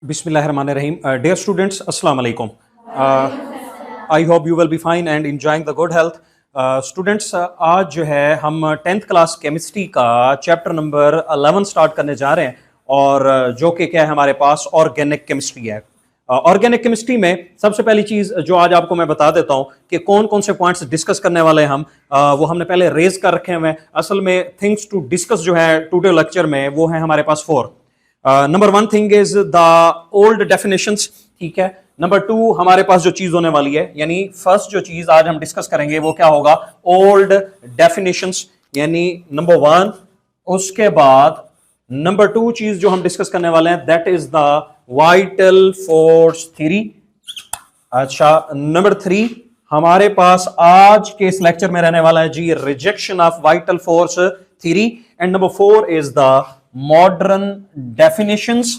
Bismillahirrahmanirrahim. Dear students, Assalamu alaikum. I hope you will be fine and enjoying the good health. Students, आज जो है हम 10th class chemistry का chapter number 11 start करने जा रहे हैं और जो कि क्या है हमारे पास ऑर्गेनिक केमिस्ट्री है। ऑर्गेनिक केमिस्ट्री में सबसे पहली चीज़ जो आज आपको मैं बता देता हूँ कि कौन कौन से पॉइंट्स डिस्कस करने वाले हैं हम, वो हमने पहले रेज कर रखे हुए हैं। असल में थिंग्स टू डिस्कस जो है टुडे लेक्चर में वो है हमारे पास 4। Number 1 thing is the old definitions, ठीक है। नंबर 2 हमारे पास जो चीज होने वाली है, यानी फर्स्ट जो चीज आज हम डिस्कस करेंगे वो क्या होगा, ओल्ड डेफिनेशंस, यानी नंबर 1। उसके बाद नंबर 2 चीज जो हम डिस्कस करने वाले हैं that is the vital force theory. अच्छा, नंबर 3 हमारे पास आज के इस लेक्चर में रहने वाला है जी rejection of vital force theory. And number 4 is the modern definitions,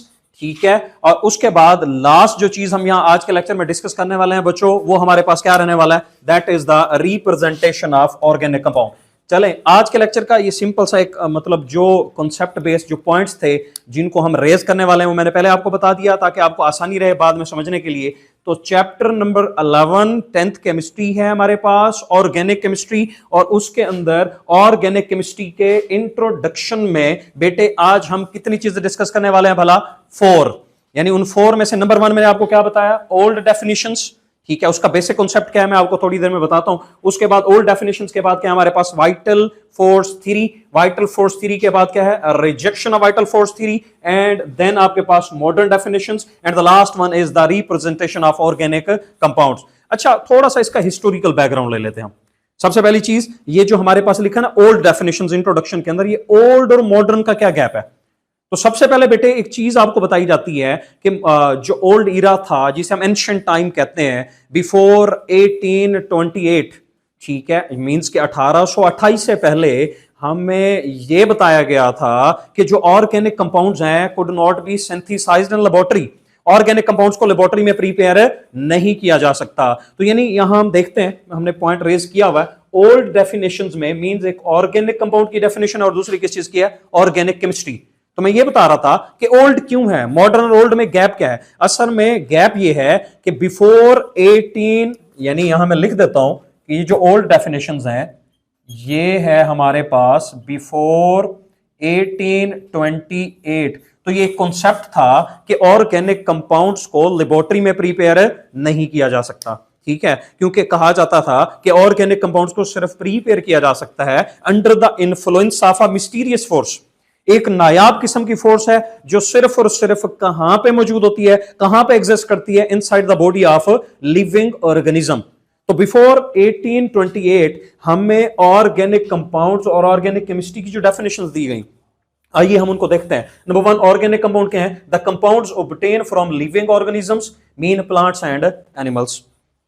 ठीक है। और उसके बाद लास्ट जो चीज हम यहां आज के लेक्चर में डिस्कस करने वाले हैं बच्चों, वो हमारे पास क्या रहने वाला है, that is the representation of organic compound. चलें, आज के लेक्चर का ये सिंपल सा एक मतलब जो कॉन्सेप्ट बेस्ड जो पॉइंट्स थे जिनको हम रेज करने वाले हैं वो मैंने पहले आपको बता दिया ताकि आपको आसानी रहे बाद में समझने के लिए। तो चैप्टर नंबर 11 10th केमिस्ट्री है हमारे पास, ऑर्गेनिक केमिस्ट्री, और उसके अंदर ऑर्गेनिक केमिस्ट्री के इंट्रोडक्शन में बेटे आज हम कितनी चीजें डिस्कस करने वाले हैं भला, 4। यानी उन 4 में से नंबर 1 मैंने आपको क्या बताया, ओल्ड डेफिनेशंस, ठीक है। उसका बेसिक कॉन्सेप्ट क्या है मैं आपको थोड़ी देर में बताता हूं। उसके बाद ओल्ड डेफिनेशंस के बाद क्या है हमारे पास, vital force theory. Vital force theory के बाद क्या है, rejection of vital force theory. And then आपके पास modern definitions. And the last one is the representation of organic compounds. अच्छा, थोड़ा सा इसका हिस्टोरिकल बैकग्राउंड ले लेते हैं हम। सबसे पहली चीज, ये जो हमारे पास लिखा ना ओल्ड डेफिनेशंस इंट्रोडक्शन के अंदर, ये ओल्ड और मॉडर्न का क्या गैप है। तो सबसे पहले बेटे एक चीज आपको बताई जाती है कि जो ओल्ड ईरा था जिसे हम एंशिएंट टाइम कहते हैं, बिफोर 1828, ठीक है, मींस कि 1828 से पहले हमें यह बताया गया था कि जो ऑर्गेनिक कंपाउंड्स हैं could not be synthesized in laboratory. Organic compounds को लेबोरेटरी में प्रिपेयर नहीं किया जा सकता। तो यानी यहां हम देखते हैं, हमने पॉइंट रेज किया हुआ है, ओल्ड डेफिनेशंस में मींस एक ऑर्गेनिक कंपाउंड की डेफिनेशन और दूसरी किस चीज की है, ऑर्गेनिक केमिस्ट्री। तो मैं ये बता रहा था कि ओल्ड क्यों है, मॉडर्न और ओल्ड में गैप क्या है। असल में गैप ये है कि बिफोर 18, यानी यहां मैं लिख देता हूं कि ये जो ओल्ड डेफिनेशंस हैं ये है हमारे पास बिफोर 1828। तो ये एक कॉन्सेप्ट था कि ऑर्गेनिक कंपाउंड्स को लेबोरेटरी में प्रिपेयर नहीं किया जा सकता, ठीक है, क्योंकि कहा जाता था कि ऑर्गेनिक कंपाउंड्स को सिर्फ प्रिपेयर किया जा सकता है under the influence of a mysterious force. एक नायाब किस्म की फोर्स है जो सिर्फ और सिर्फ कहां पे मौजूद होती है, कहां पे एग्जिस्ट करती है, inside the body of living organism. तो बिफोर 1828 हमें ऑर्गेनिक कंपाउंड्स और ऑर्गेनिक केमिस्ट्री की जो डेफिनेशंस दी गई, आइए हम उनको देखते हैं। नंबर 1 ऑर्गेनिक कंपाउंड क्या है, the compounds obtain from living organisms mean plants and animals.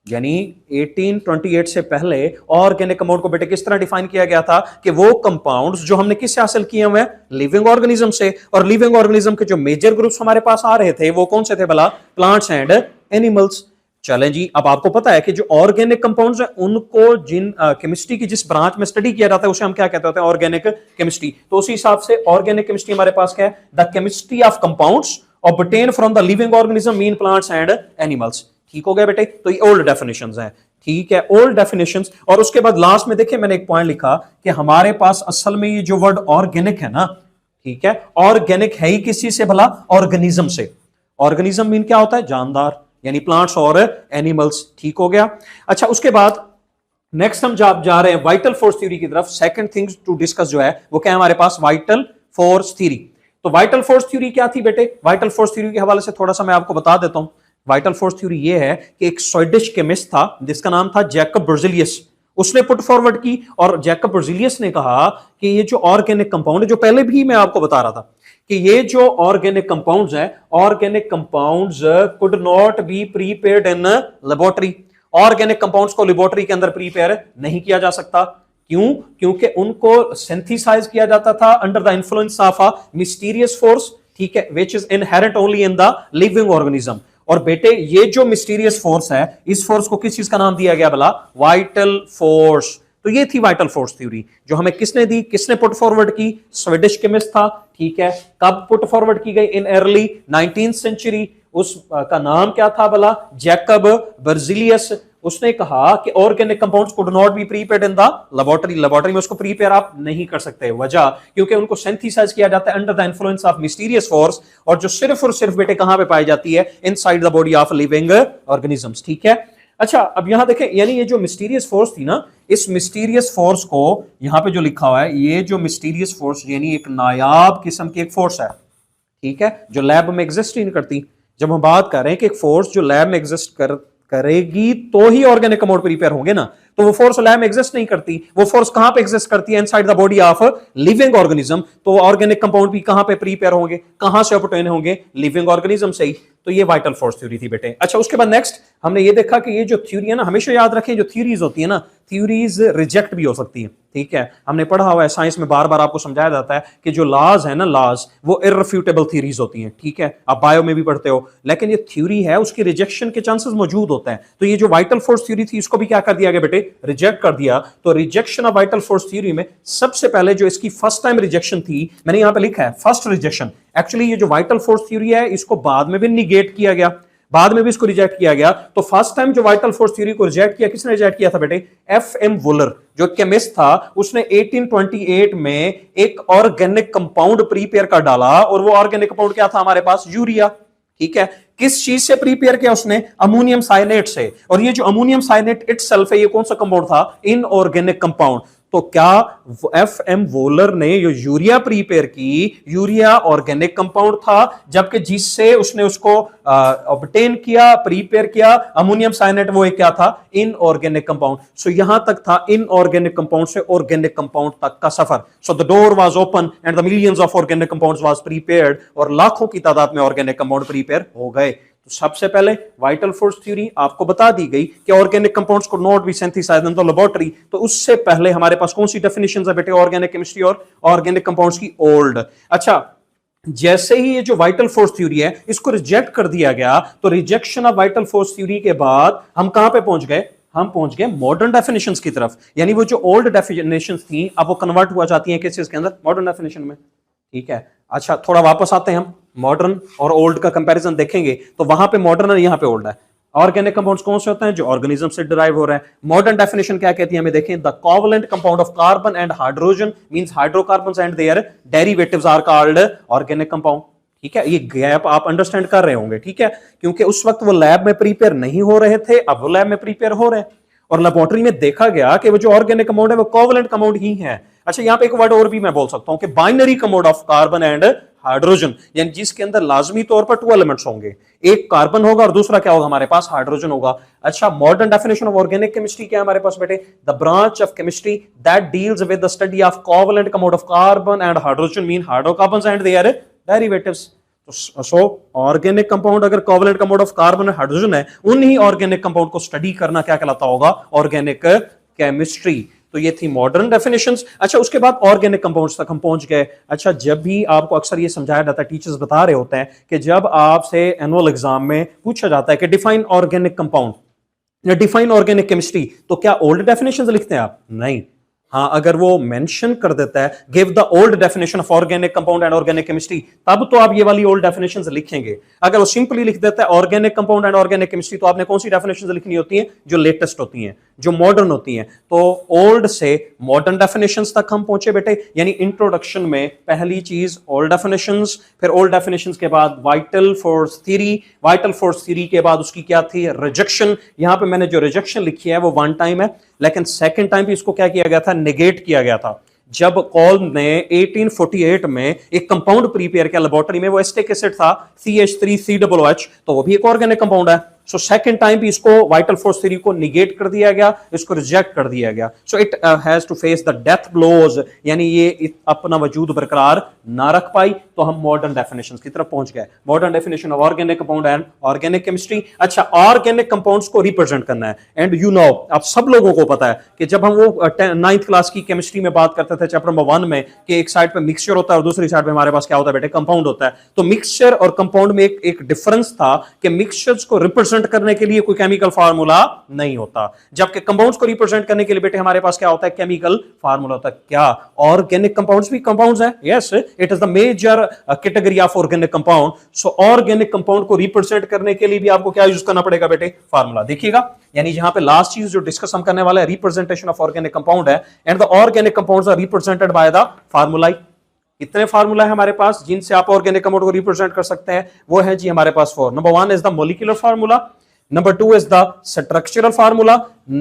यानी 1828 से पहले ऑर्गेनिक कंपाउंड को बेटे किस तरह डिफाइन किया गया था कि वो कंपाउंड्स जो हमने किससे हासिल किए हुए हैं, लिविंग ऑर्गेनिज्म से। और लिविंग ऑर्गेनिज्म के जो मेजर ग्रुप्स हमारे पास आ रहे थे वो कौन से थे भला, प्लांट्स एंड एनिमल्स। चलें जी, अब आपको पता है कि जो ऑर्गेनिक कंपाउंड्स हैं उनको जिन केमिस्ट्री की जिस ब्रांच में स्टडी किया जाता है उसे हम क्या कहते होते हैं, ऑर्गेनिक केमिस्ट्री। तो उसी हिसाब से ऑर्गेनिक केमिस्ट्री हमारे पास क्या है, the chemistry of compounds obtain from the living organism mean plants and animals. ठीक हो गया बेटे, तो ये ओल्ड डेफिनेशंस हैं, ठीक है, ओल्ड डेफिनेशंस। और उसके बाद लास्ट में देखिए मैंने एक पॉइंट लिखा कि हमारे पास असल में ये जो वर्ड ऑर्गेनिक है ना, ठीक है, ऑर्गेनिक है ही किसी से भला, ऑर्गेनिज्म से। ऑर्गेनिज्म मीन क्या होता है, जानदार, यानी प्लांट्स और एनिमल्स। ठीक हो गया। अच्छा, उसके बाद नेक्स्ट हम जा रहे हैं वाइटल फोर्स थ्योरी की तरफ। सेकंड थिंग्स टू डिस्कस जो है वो क्या है हमारे पास, वाइटल फोर्स थ्योरी। तो वाइटल फोर्स थ्योरी क्या थी बेटे, वाइटल फोर्स थ्योरी के हवाले से थोड़ा सा मैं आपको बता देता हूं। वाइटल फोर्स थ्योरी ये है कि एक स्वीडिश केमिस्ट था जिसका नाम था जैकब बेrzelius, उसने पुट फॉरवर्ड की। और जैकब बेrzelius ने कहा कि ये जो ऑर्गेनिक कंपाउंड है, जो पहले भी मैं आपको बता रहा था कि ये जो ऑर्गेनिक कंपाउंड्स हैं, organic compounds could not B prepared in laboratory. Organic compounds को लेबोरेटरी के अंदर प्रीपेयर नहीं किया जा सकता। क्यों? क्योंकि उनको सिंथेसाइज किया जाता था under the influence of a mysterious force, ठीक है, which is inherent only in the living organism. और बेटे ये जो मिस्टीरियस फोर्स है, इस फोर्स को किस चीज का नाम दिया गया भला, वाइटल फोर्स। तो ये थी वाइटल फोर्स थ्योरी जो हमें किसने दी, किसने पुट फॉरवर्ड की, स्वीडिश केमिस्ट था, ठीक है। कब पुट फॉरवर्ड की गई, इन अर्ली 19th सेंचुरी। उस का नाम क्या था भला, जैकब बर्जिलियस। उसने कहा कि organic compounds could not B prepared in the laboratory, laboratory में उसको प्रीपेयर आप नहीं कर सकते। वजह क्योंकि उनको सिंथेसाइज किया जाता है under the influence of mysterious force, और जो सिर्फ और सिर्फ बेटे कहां पे पाई जाती है, inside the body of living organisms. ठीक है, अच्छा अब यहां देखें, यानी ये जो मिस्टीरियस फोर्स थी ना, इस मिस्टीरियस फोर्स को यहां पे जो लिखा हुआ है, ये जो मिस्टीरियस फोर्स यानी एक नायाब किस्म की एक फोर्स है, ठीक है, जो लैब में एग्जिस्ट ही नहीं करती। जब हम बात कर रहे हैं कि एक फोर्स जो लैब में एग्जिस्ट करेगी तो ही ऑर्गेनिक कंपाउंड प्रिपेयर होंगे ना, तो वो फोर्स लैब में एग्जिस्ट नहीं करती। वो फोर्स कहां पे एग्जिस्ट करती है, inside the body of living organism. तो ऑर्गेनिक कंपाउंड भी कहां पे प्रिपेयर होंगे, कहां से ऑब्टेन होंगे, लिविंग ऑर्गेनिज्म से ही। तो ये वाइटल फोर्स थ्योरी थी बेटे। अच्छा उसके बाद नेक्स्ट हमने ये देखा कि ये जो थ्योरी है ना, हमेशा याद रखें जो थ्योरीज होती है ना, थ्योरीज रिजेक्ट भी हो सकती है। ठीक है, हमने पढ़ा हुआ है साइंस में, बार बार आपको समझाया जाता है कि जो लॉज है ना, लॉज वो इररिफ्यूटेबल थ्योरीज होती हैं। ठीक है, आप बायो में भी पढ़ते हो, लेकिन ये थ्योरी है उसकी रिजेक्शन के चांसेस मौजूद होते हैं। तो ये जो वाइटल फोर्स थ्योरी थी इसको भी क्या कर दिया गया बेटे, रिजेक्ट कर दिया। तो rejection of vital force theory में सबसे पहले जो इसकी फर्स्ट टाइम रिजेक्शन थी, मैंने यहां पे लिखा है फर्स्ट रिजेक्शन। एक्चुअली ये जो वाइटल फोर्स थ्योरी है इसको बाद में भी निगेट किया गया, बाद में भी इसको रिजेक्ट किया गया। तो फर्स्ट टाइम जो वाइटल फोर्स थ्योरी को रिजेक्ट किया, किसने रिजेक्ट किया था बेटे, एफ.एम. वुलर जो केमिस्ट था, उसने 1828 में एक ऑर्गेनिक कंपाउंड प्रीपेयर कर डाला, और वो ऑर्गेनिक कंपाउंड क्या था हमारे पास, यूरिया। ठीक है, किस चीज से प्रीपेयर किया उसने, अमोनियम साइनेट से। और ये जो अमोनियम साइनेट इटसेल्फ है, ये कौन सा कंपाउंड था, इनऑर्गेनिक कंपाउंड। तो क्या एफ.एम. वोलर ने जो यूरिया प्रीपेयर की, यूरिया ऑर्गेनिक कंपाउंड था, जबकि जिससे उसने उसको ऑब्टेन किया, प्रीपेयर किया अमोनियम साइनेट, वो एक क्या था, इनऑर्गेनिक कंपाउंड। सो यहां तक था इनऑर्गेनिक कंपाउंड से ऑर्गेनिक कंपाउंड तक का सफर। So the door was open and the millions of organic compounds was prepared, और लाखों की तादाद में ऑर्गेनिक कंपाउंड प्रीपेयर हो गए। तो सबसे पहले वाइटल फोर्स थ्योरी आपको बता दी गई कि ऑर्गेनिक कंपाउंड्स को not be synthesized in the laboratory. तो उससे पहले हमारे पास कौन सी डेफिनेशंस है बेटे, ऑर्गेनिक केमिस्ट्री और ऑर्गेनिक कंपाउंड्स की, ओल्ड। अच्छा जैसे ही ये जो वाइटल फोर्स थ्योरी है इसको रिजेक्ट कर दिया गया, तो rejection of vital force theory के बाद हम कहां पे पहुंच गए, हम पहुंच गए मॉडर्न डेफिनेशंस की तरफ। यानी वो जो ओल्ड डेफिनेशंस थी अब वो कन्वर्ट हुआ जाती हैं किस के अंदर, मॉडर्न डेफिनेशन में। ठीक है, अच्छा थोड़ा वापस आते हैं, हम मॉडर्न और ओल्ड का कंपैरिजन देखेंगे। तो वहां पे मॉडर्न है, यहां पे ओल्ड है। ऑर्गेनिक कंपाउंड्स कौन से होते हैं, जो ऑर्गेनिज्म से डिराइव हो रहे हैं। मॉडर्न डेफिनेशन क्या कहती है हमें देखें, the covalent compound of carbon and hydrogen means hydrocarbons and their derivatives are called organic compound. ठीक है, ये गैप आप अंडरस्टैंड कर रहे होंगे। ठीक है, क्योंकि उस वक्त वो लैब में प्रीपेयर नहीं हो रहे थे, अब वो लैब में प्रीपेयर हो रहे हैं, और लेबोरेटरी में देखा गया कि वो जो ऑर्गेनिक कंपाउंड है वो कोवलेंट कंपाउंड ही है। अच्छा यहां पे एक वर्ड और भी मैं बोल सकता हूं कि binary compound of carbon and hydrogen, यानी जिसके अंदर लाजमी तौर पर 2 एलिमेंट्स होंगे, एक कार्बन होगा और दूसरा क्या होगा हमारे पास, हाइड्रोजन होगा। अच्छा modern definition of organic chemistry क्या है हमारे पास बेटे, the branch of chemistry that deals with the study of covalent compound of carbon and hydrogen mean hydrocarbons and their derivatives. So organic compound अगर कोवलेंट कंपाउंड ऑफ कार्बन और hydrogen है, उन्हीं organic compound को study करना क्या कहलाता होगा, organic chemistry. तो ये थी मॉडर्न डेफिनेशंस। अच्छा उसके बाद ऑर्गेनिक कंपाउंड्स तक हम पहुंच गए। अच्छा जब भी आपको अक्सर ये समझाया जाता है, टीचर्स बता रहे होते हैं कि जब आपसे एनुअल एग्जाम में पूछा जाता है कि डिफाइन ऑर्गेनिक कंपाउंड या डिफाइन ऑर्गेनिक केमिस्ट्री, तो क्या ओल्ड डेफिनेशंस लिखते हैं आप, नहीं। हाँ अगर वो मेंशन कर देता है give the old definition of organic compound and organic chemistry, तब तो आप ये वाली ओल्ड डेफिनेशंस लिखेंगे। अगर वो सिंपली लिख देता है organic compound and organic chemistry, तो आपने कौन सी डेफिनेशंस लिखनी होती हैं, जो लेटेस्ट होती हैं, जो मॉडर्न होती हैं। तो ओल्ड से मॉडर्न डेफिनेशंस तक हम पहुंचे बेटे, यानी इंट्रोडक्शन में पहली चीज ओल्ड डेफिनेशंस, फिर ओल्ड डेफिनेशंस के बाद vital force theory, vital force theory के बाद उसकी क्या थी, रिजेक्शन। यहां पे मैंने जो रिजेक्शन लिखी है वो 1 टाइम है, लेकिन सेकंड टाइम भी इसको क्या किया गया था, नेगेट किया गया था। जब कॉल ने 1848 में एक कंपाउंड प्रीपेयर किया लेबोरेटरी में, वो एस्टिक एसिड था CH3COOH, तो वो भी एक ऑर्गेनिक कंपाउंड है। सो सेकंड टाइम भी इसको वाइटल फोर्स थ्योरी को निगेट कर दिया गया, इसको रिजेक्ट कर दिया गया। So it has to face the death blows, यानी ये अपना वजूद बरकरार ना रख पाई। तो हम मॉडर्न डेफिनेशंस की तरफ पहुंच गए, modern definition of organic compound and organic chemistry. अच्छा ऑर्गेनिक कंपाउंड्स को रिप्रेजेंट करना है, एंड यू नो आप सब लोगों को पता है कि जब हम वो 9th क्लास की केमिस्ट्री में बात करते थे चैप्टर नंबर 1 में, कि एक साइड पे मिक्सचर होता है और दूसरी साइड पे हमारे पास क्या होता है बेटे, कंपाउंड होता है। तो मिक्सचर और कंपाउंड में एक डिफरेंस था कि मिक्सचर्स को रिप्रेजेंट करने के लिए कोई केमिकल फार्मूला नहीं होता, जबकि कंपाउंड्स को रिप्रेजेंट करने के लिए बेटे हमारे पास क्या होता है, केमिकल फार्मूला होता है। क्या ऑर्गेनिक कंपाउंड्स भी कंपाउंड्स हैं? Yes, it is the major category of organic compound. So organic compound को रिप्रेजेंट करने के लिए भी आपको क्या यूज करना पड़ेगा बेटे, फार्मूला। देखिएगा, यानी जहां पे लास्ट चीज जो डिस्कस हम करने वाला है रिप्रेजेंटेशन ऑफ ऑर्गेनिक कंपाउंड है, and the organic compounds are represented by the formula. कितने फार्मूला है हमारे पास जिनसे आप ऑर्गेनिक कंपाउंड को रिप्रेजेंट कर सकते हैं? वो है जी हमारे पास 4। Number 1 is the molecular formula, number 2 is the structural formula,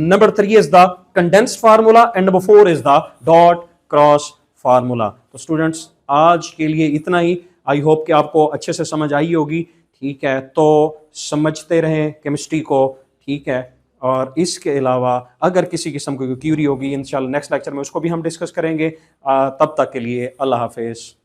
number 3 is the condensed formula, and number 4 is the dot cross formula। तो स्टूडेंट्स आज के लिए इतना ही। आई होप कि आपको अच्छे से समझ आई होगी, ठीक है? तो समझते रहें केमिस्ट्री को, ठीक है? और इसके अलावा अगर किसी किस्म की क्यूरी होगी, इंशाल्लाह नेक्स्ट लेक्चर में उसको भी हम डिस्कस करेंगे। तब तक के लिए अल्लाह हाफिज।